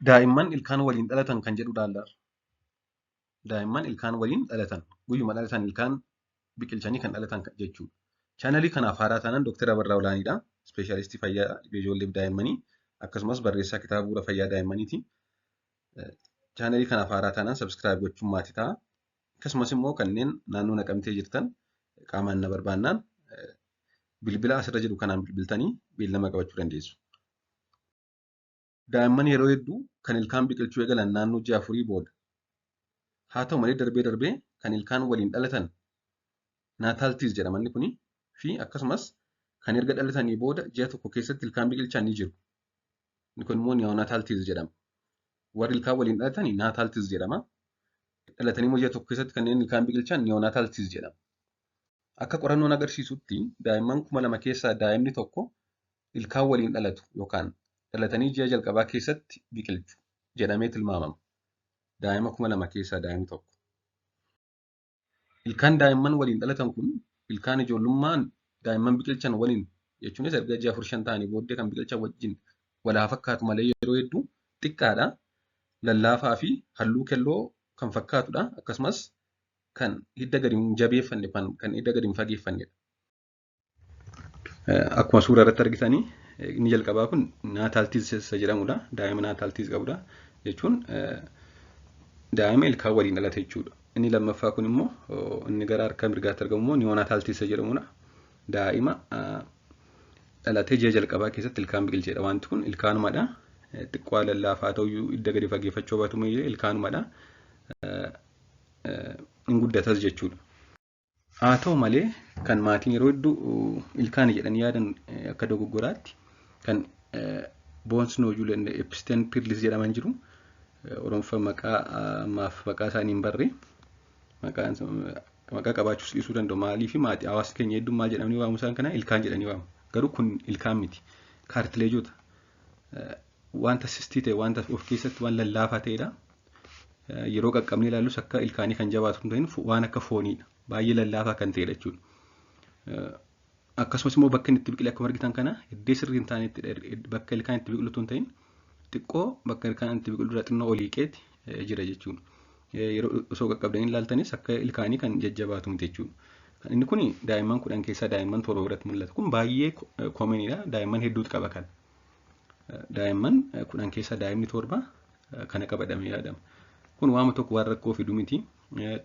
Daa'imman ilkaan waliin dhalatan kan jedhu ilaalla. Daa'imman ilkaan waliin dhalatan guyyuma dhalatan ilkaan biqilchanii kan dhalatan jechuudha. Chaanalii kanaaf haaraa taanaan Dr. Abarraa Olaaniidha. Ispeeshaalistii fayyaa ijoollee daa'immanii akkasumas barreessaa kitaaba bu'uura fayyaa daa'immaniiti. Chaanalii kanaaf haaraa taanaan sabskiraayib gochuun maatii ta'a. Akkasumas immoo kanneen naannoo naqamtee jirtan qaamaan na barbaannaan bilbila asirra jiru kanaan bilbiltanii beellama qabachuu dandeessu. Daa'imman yeroo hedduu kan ilkaan biqilchuu eegalan naannoo ji'a 4 booda. Haa ta'u malee darbee kan ilkaan waliin dhalatan naataaltiis jedhamanni kuni fi akkasumas kan erga dhalatanii booda ji'a tokko keessatti ilkaan biqilchan ni jiru. Inni kun immoo niyoonataaltiis jedhama. Warri ilkaan waliin dhalatanii naataaltiis jedhama. Dhalatanii immoo ji'a tokko keessatti kanneen ilkaan biqilchan niyoonataaltiis jedhama. Akka qorannoon agarsiisutti daa'imman 2000 keessaa daa'imni tokko ilkaan waliin dhalatu yookaan dhalatanii ji'a jalqabaa keessatti biqilchu jedhamee tilmaamama. Daa'ima 2000 keessaa daa'imni tokko. Ilkaan daa'imman waliin dhalatan kun ilkaan ijoollummaan daa'imman biqilchan waliin jechuunis erga ji'a 4-5 ta'anii booddee kan biqilchan wajjin wal haa fakkaatu malee yeroo hedduu xiqqaadha. Lallaafaa fi halluu keelloo kan fakkaatudha. Akkasumas kan hidda gadi hin jabeeffanne kan hidda gadi hin fageeffannedha. Akkuma suuraa irratti argitanii inni jalqabaa kun naataaltiis jedhamudha. Daa'ima naataaltiis qabudha jechuun daa'ima ilkaan waliin dhalate jechuudha. Inni lammaffaa kun immoo inni gara harka mirgaatti argamu immoo niyoonataaltiis jedhamudha. Daa'ima dhalatee ji'a jalqabaa keessatti ilkaan biqilcheedha. Wanti kun ilkaanumadha. Xiqqoo lallaafaa ta'uu hidda gadi fageeffachuu baatu ilkaanumadha. Hin guddatas jechuudha. Haa ta'u malee kan maatiin yeroo hedduu ilkaan jedhanii yaadan akka dogoggoraatti kan boons noodiyuul episteen piirlis jedhaman jiru. Oromoffaa maqaa isaanii hin barre maqaa qabaachuus dhiisuu danda'u. Maaliif maatii hawaasa keenya hedduun maal jedhamanii waamu isaan kana ilkaan jedhanii waamu. Garuu kun ilkaan miti. Kaartileejoota wanta sistii ta'e wanta of keessatti waan lallaafaa ta'edha. Yeroo qaqqabnee ilaallus akka ilkaanii kan jabaatu hin ta'in waan akka fooniidha. Baay'ee lallaafaa kan ta'edha jechuudha. Akkasumas immoo bakka inni itti biqilee akkuma argitan kana iddoo sirrii hin taanetti bakka ilkaan itti biqilutu hin ta'in xiqqoo bakka ilkaan itti biqilu irraa xinnoo olii qeeti jira jechuudha. Yeroo osoo qaqqabdanii ilaaltanis akka ilkaanii kan jajjabaatu miti jechuudha. Inni kun daa'imman 10 keessaa daa'imman 7 irratti mul'ata. Kun baay'ee koomeniidha. Daa'imman hedduutu qaba kan. Daa'imman 10 keessaa daa'imni 7 kana qabadhamee yaadama. Kun waama tokko waan rakkoo fidu miti.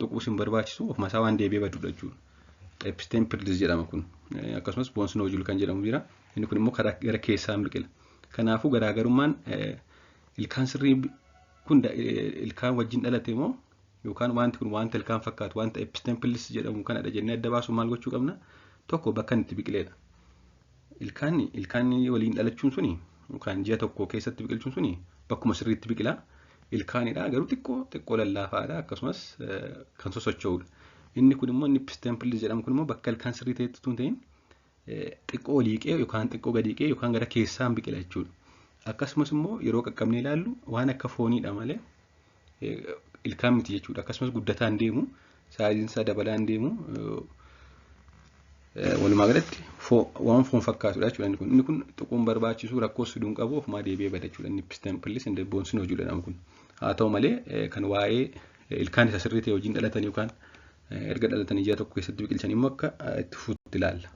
Tuquus hin barbaachisu ofuma isaa waan deebi'ee badudha jechuudha. Episteen piirlis jedhama kun. Akkasumas boons noodiyuul kan jedhamu jira. Inni kun immoo gara keessaan biqila. Kanaafuu garaagarummaan ilkaan sirrii kun ilkaan wajjin dhalate moo yookaan wanti kun wanta ilkaan fakkaatu wanta episteen piirlis jedhamu kanadha jennee adda baasuun maal gochuu qabna? Tokko bakka inni itti biqileedha. Ilkaanni waliin dhalachuun suni yookaan ji'a tokko keessatti biqilchuun suni bakkuma sirriitti biqila. Ilkaanidha garuu xiqqoo lallaafaadha akkasumas kan sosocho'udha. Inni kun immoo inni episteen piirlis jedhamu kun immoo bakka ilkaan sirrii ta'etti tun ta'in xiqqoo liiqee yookaan xiqqoo gadi qee yookaan gara keessaan biqila jechuudha. Akkasumas immoo yeroo qaqqabnee ilaallu waan akka fooniidha malee ilkaan miti jechuudha. Akkasumas guddataan deemu saayiziin isaa dabalaan deemu walumaa galatti waan foon fakkaatudha jechuudha. Inni kun tuquun barbaachisu rakkoos fiduun qabu ofumaa deebi'ee bada jechuudha. Inni episteen piirlis inni boons noodiyuul jedhamu kun. Haa ta'u malee kan waa'ee ilkaan isa sirrii ta'e wajjin dhalatan yookaan erga dhalatanii ji'a tokko keessatti biqilchan immoo akka itti fuutti ilaalla.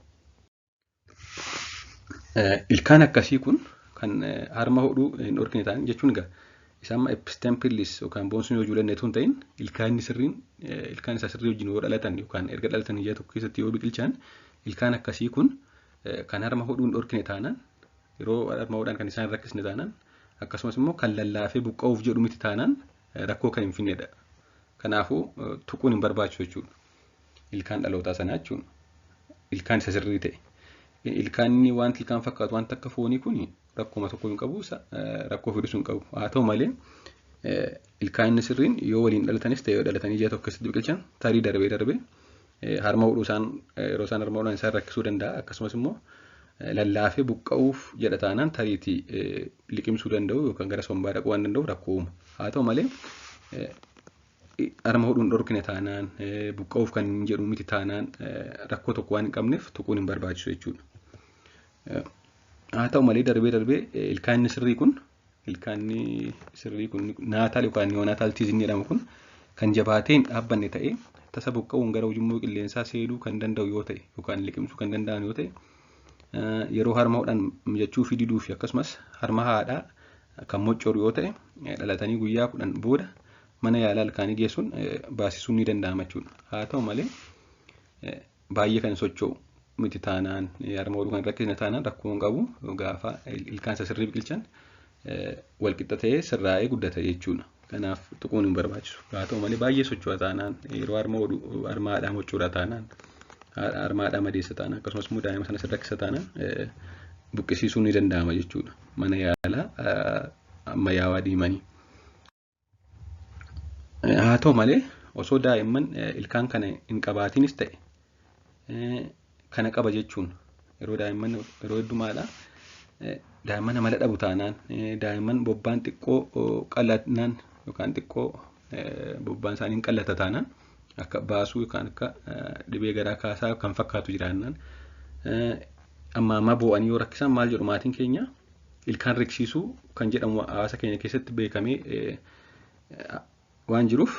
Ilkaan akkasii kun kan harma hodhuu hin dhorkine ta'an jechuun egaa isaan episteen piirlis yookaan boons noodiyuul inni tun ta'in ilkaan isa sirrii wajjin yoo dhalatan yookaan erga dhalatanii ji'a tokko keessatti yoo biqilchan ilkaan akkasii kun kan harma hodhuu hin dhorkine taanaan yeroo harma hodhan kan isaan rakkisne taanaan akkasumas immoo kan lallaafee buqqa'uuf jedhu miti taanaan rakkoo kan hin finnedha. Kanaafuu tuquun hin barbaachisu jechuudha. Ilkaan dhalootaa sanaa jechuudha. Ilkaan isa sirrii ta'e. Ilkaanni wanti ilkaan fakkaatu wanta akka foonii kun rakkoo tokko hin qabu rakkoo fidus hin qabu. Haa ta'u malee ilkaanni sirriin yoo waliin dhalatanis ta'e yoo dhalatanii ji'a tokko keessatti biqilchan tarii darbee harma hodhuu yeroo isaan harma hodhan isaan rakkisuu danda'a. Akkasumas immoo lallaafee buqqa'uuf jedha taanaan tariitii liqimsuu danda'u yookaan gara sombaa dhaquu waan danda'u rakkoo uuma. Haa ta'u malee harma hodhuun dhorkine taanaan buqqa'uuf kan jedhu miti taanaan rakkoo tokko waan hin qabneef tuquun hin barbaachisu jechuudha. Haa ta'u malee darbee ilkaanni sirrii kun ilkaanni sirrii kun naataal yookaan neonaataal tiizin jedhamu kun kan jabaatee hin dhaabbanne ta'ee tasa buqqa'uun gara ujummoo qilleensaa seenuu kan danda'u yoo ta'e yookaan liqimsuu kan danda'an yoo ta'e yeroo harmaadhaan mijachuu fi diduu fi akkasumas harma haadhaa kan moccoru yoo ta'e dhalatanii guyyaa 10 booda mana yaalaa ilkaanii geessuun baasisuun ni danda'ama jechuudha. Haa ta'u malee baay'ee kan socho'u miti taanaan harma hodhuu kan rakkisne taanaan rakkoo hin qabu gaafa ilkaan sirrii biqilchan walqixa ta'ee sirraa'ee guddata jechuudha. Kanaaf tuquun hin barbaachisu. Haa ta'u malee baay'ee socho'a taanaan yeroo harma hodhuu harma haadhaa moccuudha taanaan harma haadhaa madeessa taanaan akkasumas immoo daa'ima sana rakkisa taanaan buqqisiisuun ni danda'ama jechuudha. Mana yaalaa ammayyaawaa deemanii. Haa ta'u malee osoo daa'imman ilkaan kana hin qabaatinis ta'e kana qaba jechuun yeroo daa'imman yeroo heddumaadha daa'imman amala dhabu taanaan daa'imman bobbaan xiqqoo qal'atnaan yookaan xiqqoo bobbaan isaanii qallata taanaan akka baasuu yookaan akka dhibee garaa kaasaa kan fakkaatu jiraannaan amma boo'anii yoo rakkisan maal jedhu maatiin keenya ilkaan riqsiisuu kan jedhamu hawaasa keenya keessatti beekamee waan jiruuf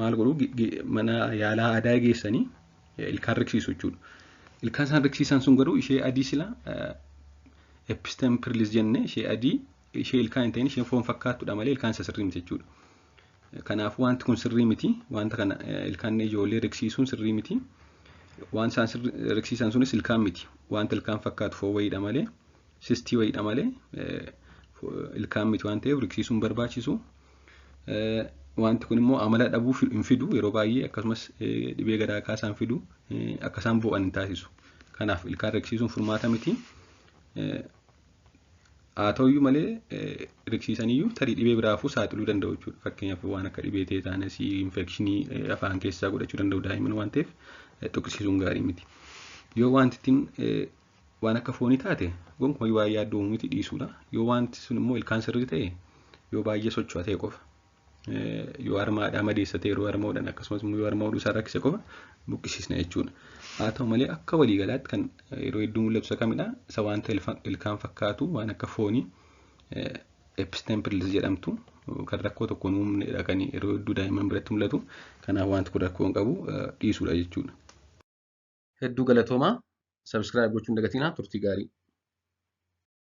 maal godhu mana yaalaa aadaa geessanii ilkaan riqsiisu jechuudha. Ilkaan isaan riqsiisan sun garuu ishee adii sila epistemperlis jennee ishee adii ishee ilkaan hin ta'in ishee foon fakkaattuudha malee ilkaan isa sirrii miti jechuudha. Kanaafuu wanti kun sirrii miti wanta kana ilkaan ijoollee riqsiisuun sirrii miti waan isaan riqsiisan sunis ilkaan miti wanta ilkaan fakkaatu foon wayiidha malee sistii wayiidha malee ilkaan miti waan ta'eef riqsiisuun barbaachisu. Wanti kun immoo amala dhabuu hin fidu yeroo baay'ee akkasumas dhibee garaa kaasaan fidu akka isaan boo'an taasisu. Kanaaf ilkaan riqsiisuun furmaata miti. Haa ta'uyyuu malee riqsiisaniyyuu tarii dhibee biraafuu saaxiluu danda'u jechuudha. Fakkeenyaaf waan akka dhibee teetaanasii infekshinii afaan keessaa godhachuu danda'u daa'imman waan ta'eef tuqsiisuun gaarii miti. Yoo wanti ittiin waan akka foonii taate gonkumaa waa yaaddoo miti dhiisuudha. Yoo wanti sun immoo ilkaan sirrii ta'e yoo baay'ee socho'a ta'e qofa. Yoo harma haadhaa madeessa ta'e yeroo harma hodhan akkasumas immoo yoo harma hodhuu isaa rakkise qofa buqqisiisna jechuudha. Haa ta'u malee akka waliigalaatti kan yeroo hedduu mul'atu isa kamidha? Isa wanta ilkaan fakkaatu waan akka foonii epistemperlis jedhamtu kan rakkoo tokko uumnedha kan yeroo hedduu daa'imman biratti mul'atu. Kanaaf wanti kun rakkoo hin qabu dhiisuudha jechuudha. Hedduu galatoomaa. Subscribe gochuun dagatinaa turtii gaarii.